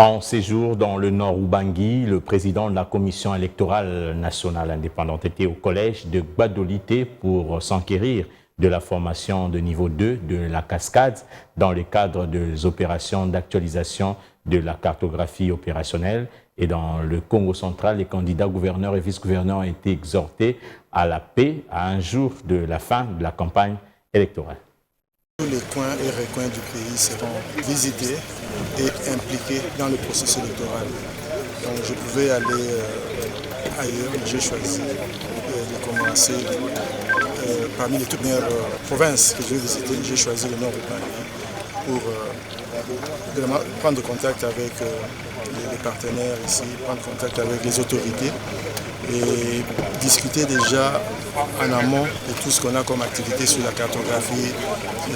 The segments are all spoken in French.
En séjour dans le Nord-Ubangui, le président de la Commission électorale nationale indépendante était au collège de Gbadolité pour s'enquérir de la formation de niveau 2 de la cascade dans le cadre des opérations d'actualisation de la cartographie opérationnelle. Et dans le Congo central, les candidats gouverneurs et vice-gouverneurs ont été exhortés à la paix à un jour de la fin de la campagne électorale. Tous les coins et recoins du pays seront visités et impliqués dans le processus électoral. Donc je pouvais aller ailleurs, mais j'ai choisi de commencer parmi les toutes meilleures provinces que je vais visiter. J'ai choisi le nord du pays pour vraiment prendre contact avec les partenaires ici, prendre contact avec les autorités et discuter déjà en amont de tout ce qu'on a comme activité sur la cartographie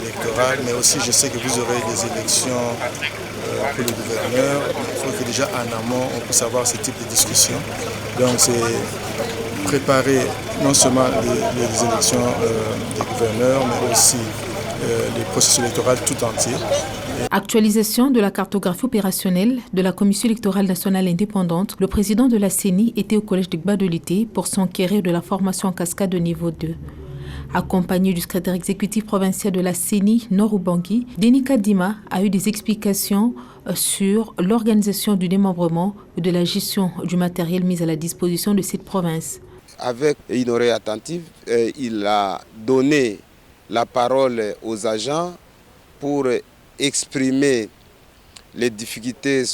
électorale, mais aussi je sais que vous aurez des élections pour le gouverneur. Il faut que déjà en amont on puisse avoir ce type de discussion. Donc c'est préparer non seulement les élections des gouverneurs, mais aussi les processus électoraux tout entier. Actualisation de la cartographie opérationnelle de la Commission électorale nationale indépendante, le président de la CENI était au collège de Gbadolité pour s'enquérir de la formation en cascade de niveau 2. Accompagné du secrétaire exécutif provincial de la CENI, Nord-Ubangui, Denis Kadima a eu des explications sur l'organisation du démembrement et de la gestion du matériel mis à la disposition de cette province. Avec une oreille attentive, il a donné la parole aux agents pour exprimer les difficultés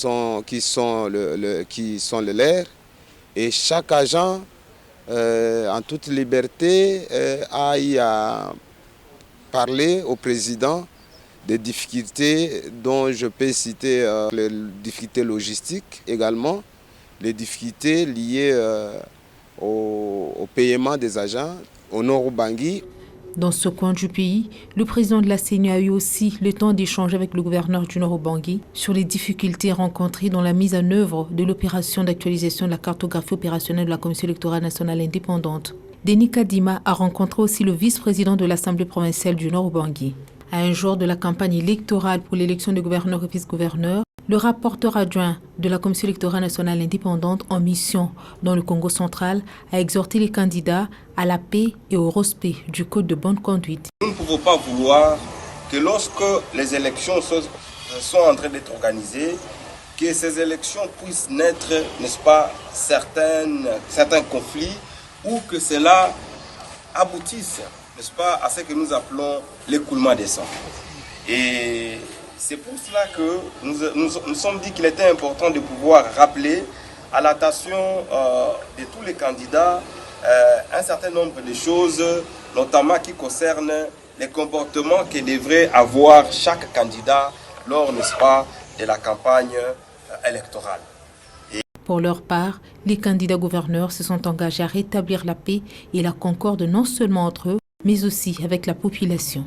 qui sont les leurs, et chaque agent en toute liberté a eu à parler au président des difficultés dont je peux citer les difficultés logistiques également, les difficultés liées au paiement des agents au Nord-Ubangui. Dans ce coin du pays, le président de la CENI a eu aussi le temps d'échanger avec le gouverneur du Nord-Ubangui sur les difficultés rencontrées dans la mise en œuvre de l'opération d'actualisation de la cartographie opérationnelle de la Commission électorale nationale indépendante. Denis Kadima a rencontré aussi le vice-président de l'Assemblée provinciale du Nord-Ubangui. À un jour de la campagne électorale pour l'élection des gouverneurs et vice-gouverneurs, le rapporteur adjoint de la Commission électorale nationale indépendante en mission dans le Congo central a exhorté les candidats à la paix et au respect du code de bonne conduite. Nous ne pouvons pas vouloir que lorsque les élections sont en train d'être organisées, que ces élections puissent naître, n'est-ce pas, certains conflits, ou que cela aboutisse, n'est-ce pas, à ce que nous appelons l'écoulement des sangs. Et c'est pour cela que nous sommes dit qu'il était important de pouvoir rappeler à l'attention de tous les candidats un certain nombre de choses, notamment qui concernent les comportements que devrait avoir chaque candidat lors, n'est-ce pas, de la campagne électorale. Pour leur part, les candidats gouverneurs se sont engagés à rétablir la paix et la concorde non seulement entre eux, mais aussi avec la population.